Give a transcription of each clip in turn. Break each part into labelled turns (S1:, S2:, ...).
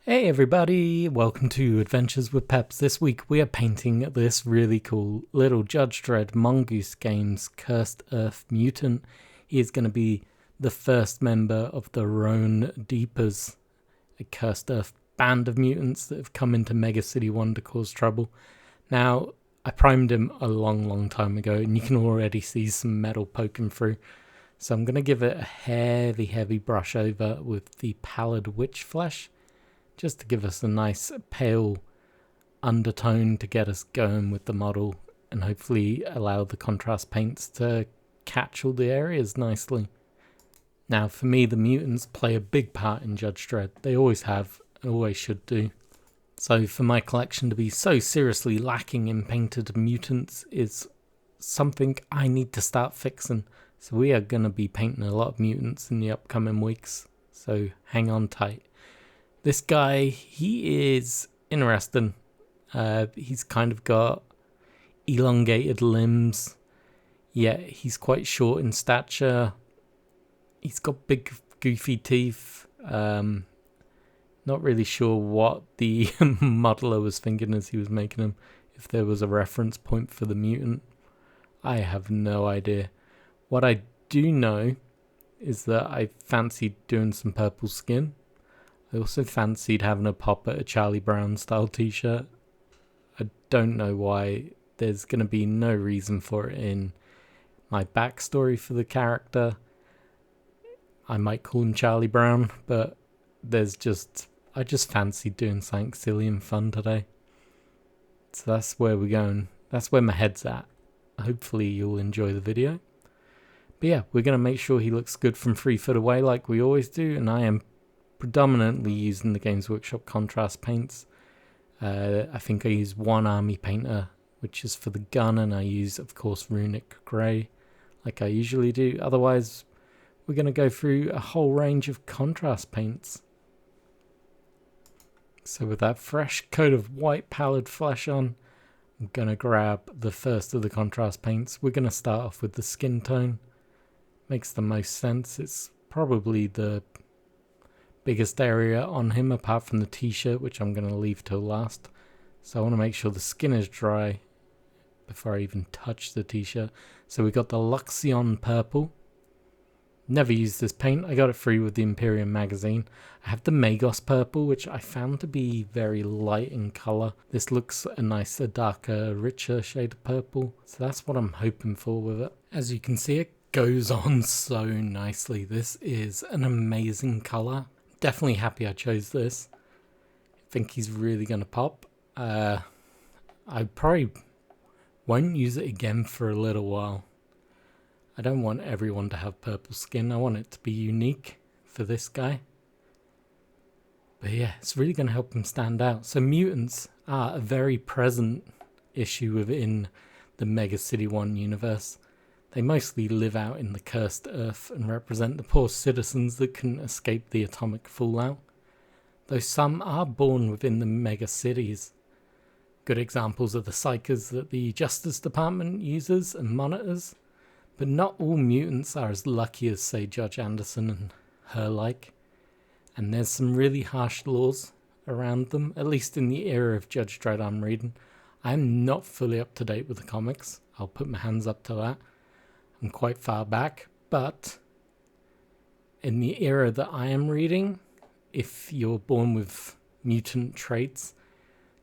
S1: Hey everybody, welcome to Adventures with Peps. This week we are painting this really cool little Judge Dredd Mongoose Games Cursed Earth Mutant. He is going to be the first member of the Roan Deepers, a Cursed Earth band of mutants that have come into Mega City 1 to cause trouble. Now, I primed him a long time ago and you can already see some metal poking through. So I'm going to give it a heavy brush over with the Pallid Witch Flesh, just to give us a nice pale undertone to get us going with the model and hopefully allow the contrast paints to catch all the areas nicely. Now for me, the mutants play a big part in Judge Dredd. They always have, always should do. So for my collection to be so seriously lacking in painted mutants is something I need to start fixing. So we are going to be painting a lot of mutants in the upcoming weeks, so hang on tight. This guy, he is interesting. He's kind of got elongated limbs, yet he's quite short in stature. He's got big, goofy teeth. Not really sure what the modeler was thinking as he was making him, if there was a reference point for the mutant. I have no idea. What I do know is that I fancied doing some purple skin. I also fancied having a pop at a Charlie Brown style t-shirt. I don't know why. There's going to be no reason for it in my backstory for the character. I might call him Charlie Brown, but I just fancied doing something silly and fun today. So that's where we're going. That's where my head's at. Hopefully you'll enjoy the video. But yeah, we're going to make sure he looks good from 3 foot away like we always do, and I am predominantly using the Games Workshop contrast paints. I think I use one army painter, which is for the gun, and I use, of course, Runic Grey, like I usually do. Otherwise, we're going to go through a whole range of contrast paints. So with that fresh coat of white pallid flesh on, I'm going to grab the first of the contrast paints. We're going to start off with the skin tone. Makes the most sense. It's probably the biggest area on him apart from the t-shirt, which I'm going to leave till last. So I want to make sure the skin is dry before I even touch the t-shirt. So we got the Luxion purple. Never used this paint. I got it free with the Imperium magazine. I have the Magos purple, which I found to be very light in colour. This looks a nicer, darker, richer shade of purple. So that's what I'm hoping for with it. As you can see, it goes on so nicely. This is an amazing colour. Definitely happy I chose this. I think he's really going to pop. I probably won't use it again for a little while. I don't want everyone to have purple skin. I want it to be unique for this guy. But yeah, it's really going to help him stand out. So mutants are a very present issue within the Mega City 1 universe. They mostly live out in the cursed earth and represent the poor citizens that couldn't escape the atomic fallout, though some are born within the mega cities. Good examples are the psychers that the Justice Department uses and monitors, but not all mutants are as lucky as, say, Judge Anderson and her like, and there's some really harsh laws around them, at least in the era of Judge Dredd I'm reading. I'm not fully up to date with the comics, I'll put my hands up to that. I'm quite far back, but in the era that I am reading, if you're born with mutant traits,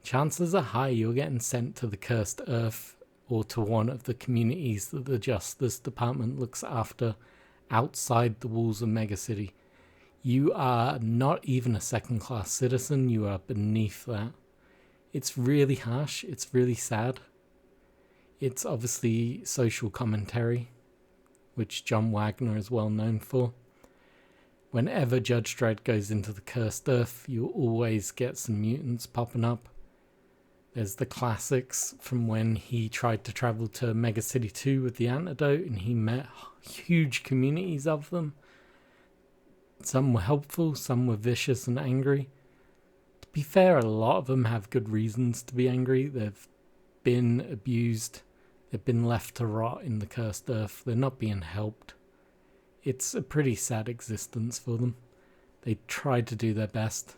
S1: chances are high you're getting sent to the Cursed Earth or to one of the communities that the Justice Department looks after outside the walls of Mega City. You are not even a second-class citizen, you are beneath that. It's really harsh, it's really sad. It's obviously social commentary, which John Wagner is well known for. Whenever Judge Dredd goes into the Cursed Earth, you always get some mutants popping up. There's the classics from when he tried to travel to Mega City 2 with the antidote and he met huge communities of them. Some were helpful, some were vicious and angry. To be fair, a lot of them have good reasons to be angry. They've been abused. They've been left to rot in the Cursed Earth. They're not being helped. It's a pretty sad existence for them. They tried to do their best.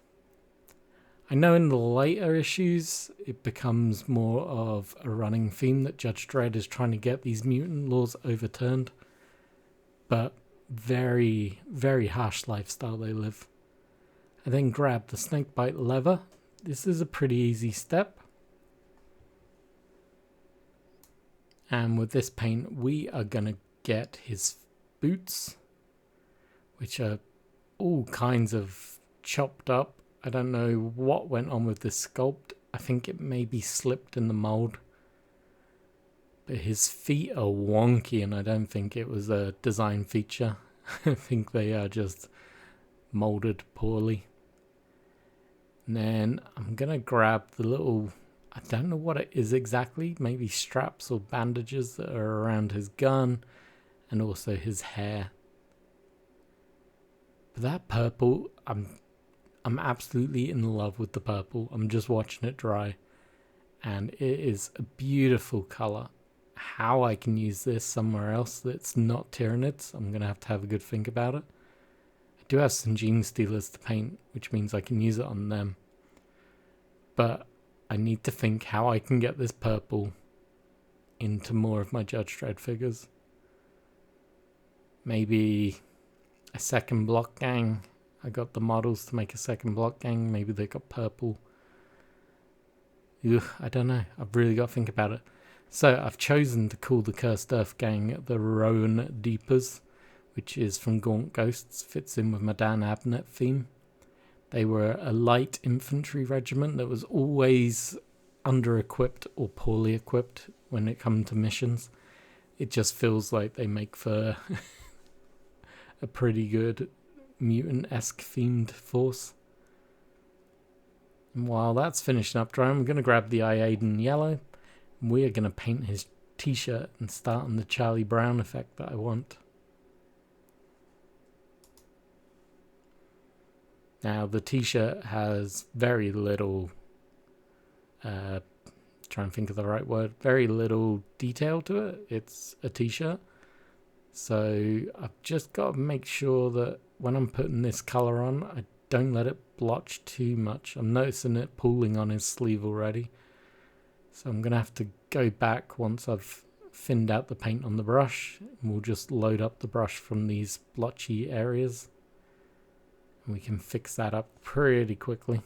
S1: I know in the later issues it becomes more of a running theme that Judge Dredd is trying to get these mutant laws overturned, but very, very harsh lifestyle they live. I then grab the snakebite leather. This is a pretty easy step. And with this paint, we are going to get his boots, which are all kinds of chopped up. I don't know what went on with this sculpt. I think it maybe slipped in the mold. But his feet are wonky, and I don't think it was a design feature. I think they are just molded poorly. And then I'm going to grab the little, I don't know what it is exactly, maybe straps or bandages that are around his gun and also his hair. But that purple, I'm absolutely in love with the purple. I'm just watching it dry, and it is a beautiful color. How I can use this somewhere else that's not Tyranids, I'm going to have a good think about it. I do have some Gene Stealers to paint, which means I can use it on them. But I need to think how I can get this purple into more of my Judge Dredd figures. Maybe a second block gang. I got the models to make a second block gang. Maybe they got purple. Ugh, I don't know. I've really got to think about it. So I've chosen to call the Cursed Earth gang the Roan Deepers, which is from Gaunt Ghosts. Fits in with my Dan Abnett theme. They were a light infantry regiment that was always under-equipped or poorly equipped when it comes to missions. It just feels like they make for a pretty good mutant-esque themed force. And while that's finishing up drying, I'm going to grab the Iaden yellow. And we are going to paint his t-shirt and start on the Charlie Brown effect that I want. Now the t-shirt has very little, trying to think of the right word, very little detail to it. It's a t-shirt. So I've just got to make sure that when I'm putting this colour on, I don't let it blotch too much. I'm noticing it pooling on his sleeve already. So I'm going to have to go back once I've thinned out the paint on the brush. And we'll just load up the brush from these blotchy areas. And we can fix that up pretty quickly.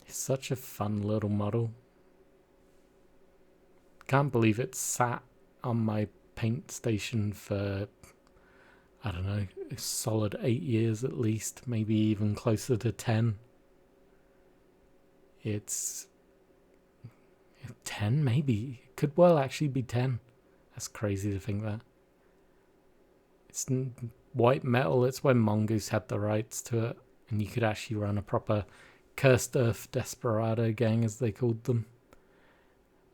S1: It's such a fun little model. Can't believe it sat on my paint station for, I don't know, a solid 8 years at least, maybe even closer to 10. It's 10 maybe. It could well actually be 10. That's crazy to think that. It's white metal. It's when Mongoose had the rights to it, and you could actually run a proper Cursed Earth Desperado gang, as they called them.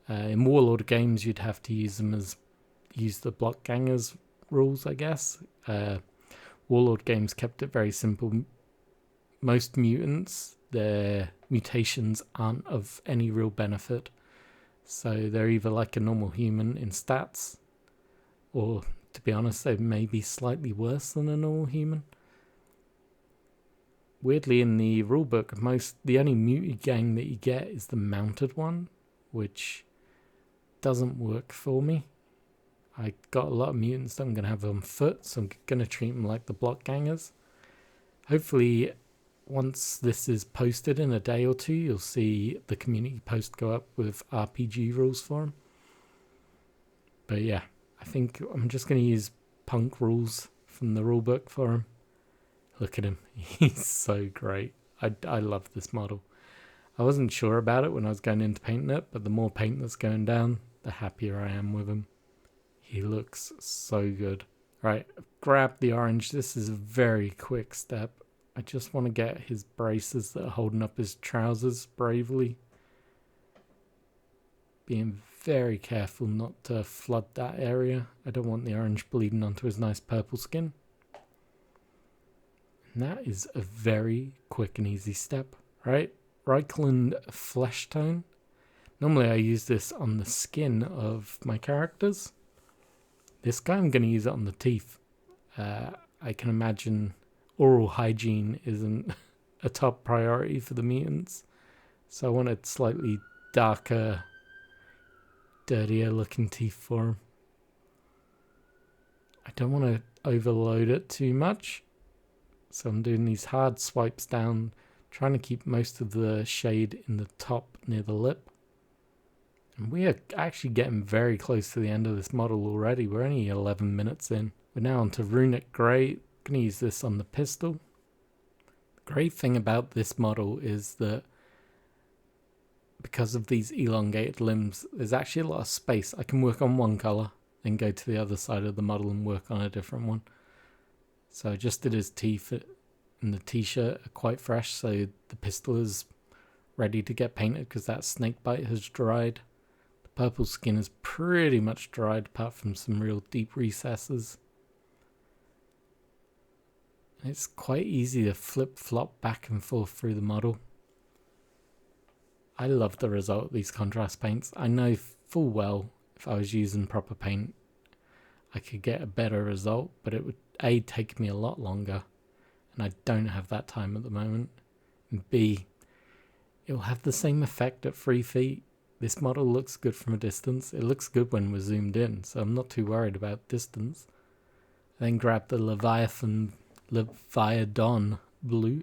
S1: In Warlord games, you'd have to use the block gangers rules, I guess. Warlord games kept it very simple. Most mutants, their mutations aren't of any real benefit, so they're either like a normal human in stats, or to be honest, they may be slightly worse than a normal human. Weirdly, in the rulebook, the only mutie gang that you get is the mounted one, which doesn't work for me. I got a lot of mutants that I'm going to have on foot, so I'm going to treat them like the block gangers. Hopefully, once this is posted in a day or two, you'll see the community post go up with RPG rules for them. But yeah, I think I'm just going to use punk rules from the rulebook for him. Look at him. He's so great. I love this model. I wasn't sure about it when I was going into painting it, but the more paint that's going down, the happier I am with him. He looks so good. Right, grab the orange. This is a very quick step. I just want to get his braces that are holding up his trousers bravely. Being very careful not to flood that area. I don't want the orange bleeding onto his nice purple skin. And that is a very quick and easy step, right? Reichland flesh tone. Normally I use this on the skin of my characters. This guy I'm going to use it on the teeth. I can imagine oral hygiene isn't a top priority for the mutants. So I wanted slightly darker, dirtier looking teeth for him. I don't want to overload it too much. So I'm doing these hard swipes down, trying to keep most of the shade in the top near the lip. And we are actually getting very close to the end of this model already. We're only 11 minutes in. We're now on to Runic Grey. I'm going to use this on the pistol. The great thing about this model is that because of these elongated limbs, there's actually a lot of space. I can work on one colour, then go to the other side of the model and work on a different one. So I just did his teeth and the t-shirt are quite fresh, so the pistol is ready to get painted because that snake bite has dried. The purple skin is pretty much dried apart from some real deep recesses. It's quite easy to flip-flop back and forth through the model. I love the result of these contrast paints. I know full well if I was using proper paint I could get a better result, but it would A, take me a lot longer, and I don't have that time at the moment, and B, it will have the same effect at 3 feet. This model looks good from a distance. It looks good when we're zoomed in, so I'm not too worried about distance. I then grab the Leviathan blue.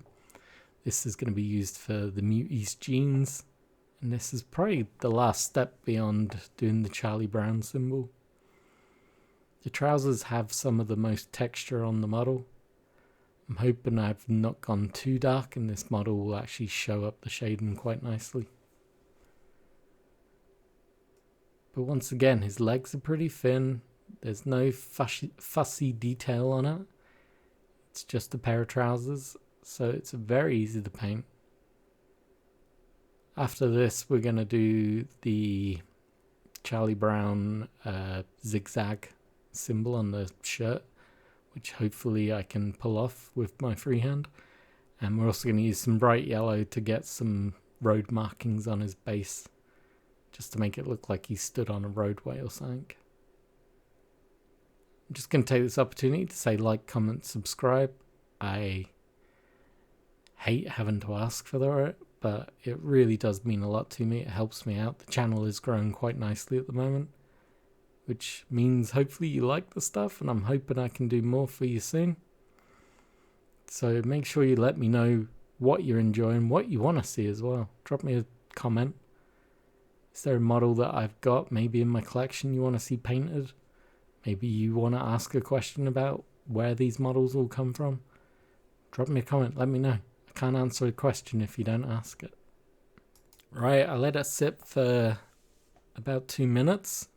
S1: This is going to be used for the muties jeans, and this is probably the last step beyond doing the Charlie Brown symbol. The trousers have some of the most texture on the model. I'm hoping I've not gone too dark and this model will actually show up the shading quite nicely. But once again, his legs are pretty thin. There's no fussy detail on it. It's just a pair of trousers, so it's very easy to paint. After this, we're going to do the Charlie Brown zigzag symbol on the shirt, which hopefully I can pull off with my freehand. And we're also going to use some bright yellow to get some road markings on his base, just to make it look like he stood on a roadway or something. I'm just going to take this opportunity to say like, comment, subscribe. I hate having to ask for that, but it really does mean a lot to me. It helps me out. The channel is growing quite nicely at the moment, which means hopefully you like the stuff, and I'm hoping I can do more for you soon. So make sure you let me know what you're enjoying, what you want to see as well. Drop me a comment. Is there a model that I've got maybe in my collection you want to see painted? Maybe you want to ask a question about where these models all come from? Drop me a comment, let me know. I can't answer a question if you don't ask it. Right, I let it sit for about 2 minutes.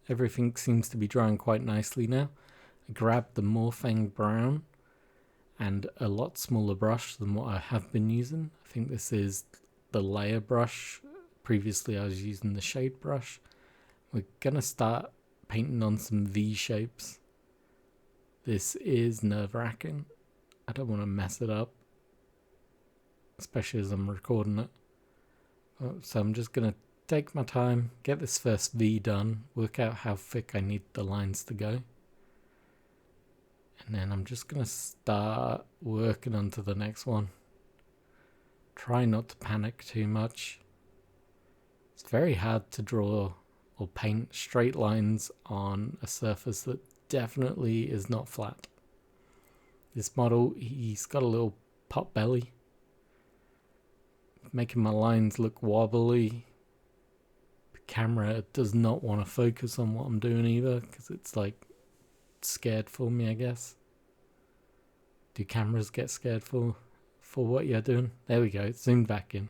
S1: Everything seems to be drying quite nicely now. I grabbed the Morphang Brown and a lot smaller brush than what I have been using. I think this is the layer brush. Previously I was using the shade brush. We're going to start painting on some V shapes. This is nerve-wracking. I don't want to mess it up, especially as I'm recording it. So I'm just going to take my time, get this first V done, work out how thick I need the lines to go. And then I'm just going to start working onto the next one. Try not to panic too much. It's very hard to draw or paint straight lines on a surface that definitely is not flat. This model, he's got a little pot belly, making my lines look wobbly. The camera does not want to focus on what I'm doing either, because it's like scared for me, I guess. Do cameras get scared for what you're doing? There we go, it's zoomed back in.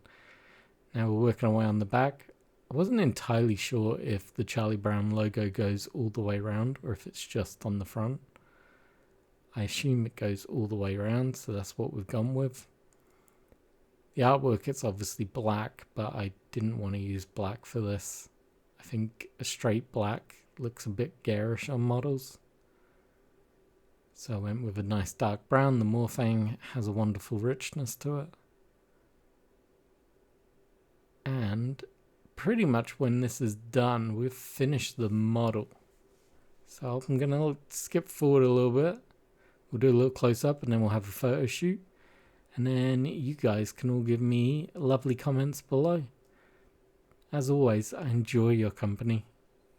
S1: Now we're working our way on the back. I wasn't entirely sure if the Charlie Brown logo goes all the way around or if it's just on the front. I assume it goes all the way around, so that's what we've gone with. The artwork, it's obviously black, but I didn't want to use black for this. I think a straight black looks a bit garish on models. So I went with a nice dark brown. The Morphang has a wonderful richness to it. And pretty much when this is done, we've finished the model. So I'm going to skip forward a little bit. We'll do a little close up and then we'll have a photo shoot. And then you guys can all give me lovely comments below. As always, I enjoy your company.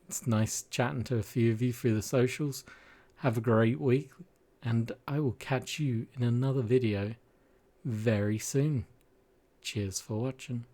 S1: It's nice chatting to a few of you through the socials. Have a great week, and I will catch you in another video very soon. Cheers for watching.